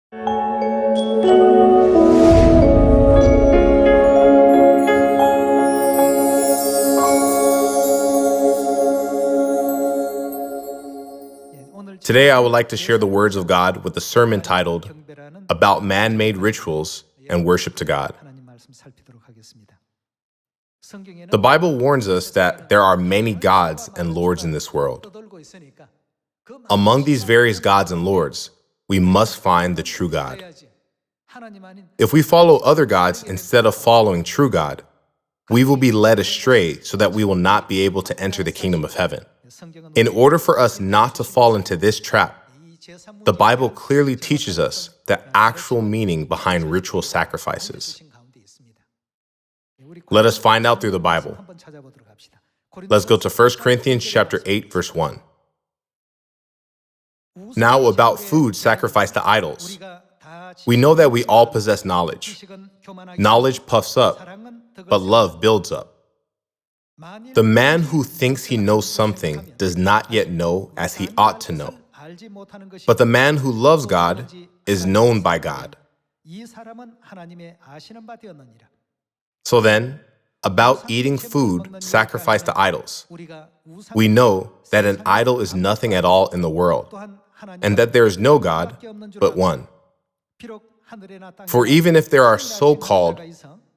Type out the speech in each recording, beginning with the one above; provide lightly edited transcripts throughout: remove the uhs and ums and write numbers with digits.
Today, I would like to share the words of God with a sermon titled, About Man-Made Rituals and Worship to God. The Bible warns us that there are many gods and lords in this world. Among these various gods and lords, we must find the true God. If we follow other gods instead of following true God, we will be led astray so that we will not be able to enter the kingdom of heaven. In order for us not to fall into this trap, the Bible clearly teaches us the actual meaning behind ritual sacrifices. Let us find out through the Bible. Let's go to 1 Corinthians chapter 8, verse 1. Now about food sacrificed to idols. We know that we all possess knowledge. Knowledge puffs up, but love builds up. The man who thinks he knows something does not yet know as he ought to know. But the man who loves God is known by God. So then, about eating food sacrificed to idols, we know that an idol is nothing at all in the world, and that there is no God but one. For even if there are so-called,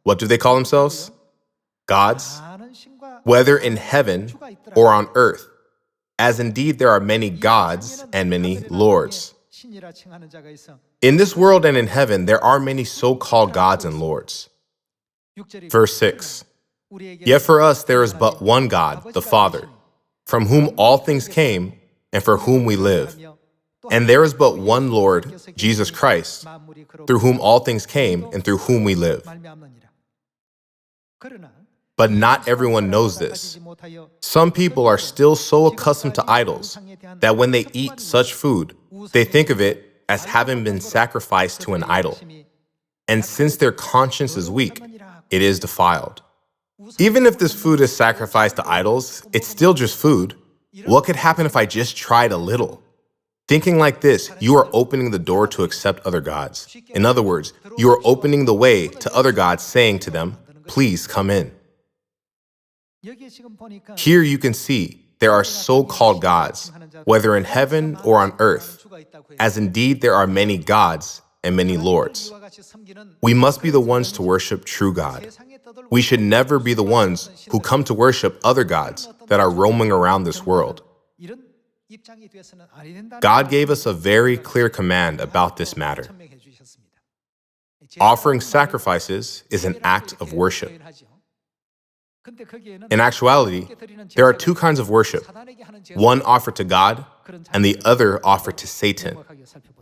what do they call themselves? Gods, whether in heaven or on earth, as indeed there are many gods and many lords. In this world and in heaven, there are many so-called gods and lords. Verse 6, Yet for us there is but one God, the Father, from whom all things came and for whom we live. And there is but one Lord, Jesus Christ, through whom all things came and through whom we live. But not everyone knows this. Some people are still so accustomed to idols that when they eat such food, they think of it as having been sacrificed to an idol. And since their conscience is weak, it is defiled. Even if this food is sacrificed to idols, it's still just food. What could happen if I just tried a little? Thinking like this, you are opening the door to accept other gods. In other words, you are opening the way to other gods, saying to them, please come in. Here you can see there are so-called gods, whether in heaven or on earth, as indeed there are many gods and many lords. We must be the ones to worship true God. We should never be the ones who come to worship other gods that are roaming around this world. God gave us a very clear command about this matter. Offering sacrifices is an act of worship. In actuality, there are two kinds of worship, one offered to God and the other offered to Satan.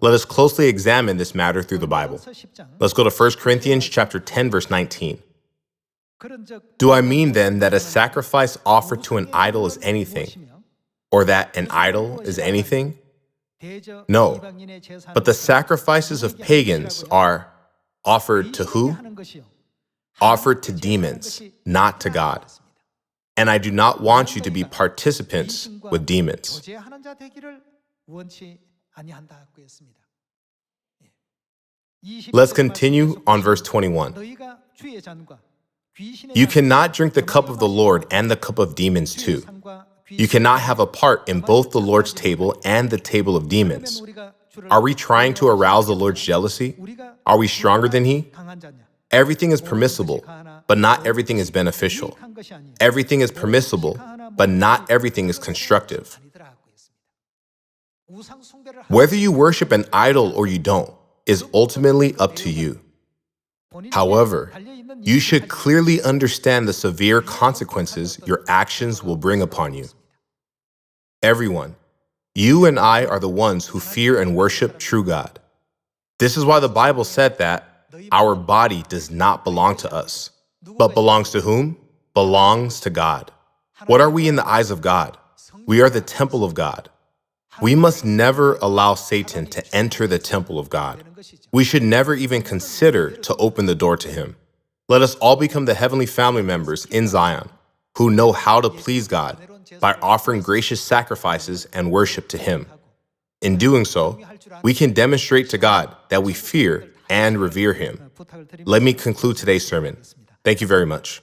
Let us closely examine this matter through the Bible. Let's go to 1 Corinthians chapter 10, verse 19. Do I mean then that a sacrifice offered to an idol is anything, or that an idol is anything? No, but the sacrifices of pagans are offered to who? Offered to demons, not to God. And I do not want you to be participants with demons. Let's continue on verse 21. You cannot drink the cup of the Lord and the cup of demons too. You cannot have a part in both the Lord's table and the table of demons. Are we trying to arouse the Lord's jealousy? Are we stronger than He? Everything is permissible, but not everything is beneficial. Everything is permissible, but not everything is constructive. Whether you worship an idol or you don't is ultimately up to you. However, you should clearly understand the severe consequences your actions will bring upon you. Everyone, you and I are the ones who fear and worship true God. This is why the Bible said that our body does not belong to us, but belongs to whom? Belongs to God. What are we in the eyes of God? We are the temple of God. We must never allow Satan to enter the temple of God. We should never even consider to open the door to him. Let us all become the heavenly family members in Zion who know how to please God by offering gracious sacrifices and worship to Him. In doing so, we can demonstrate to God that we fear and revere Him. Let me conclude today's sermon. Thank you very much.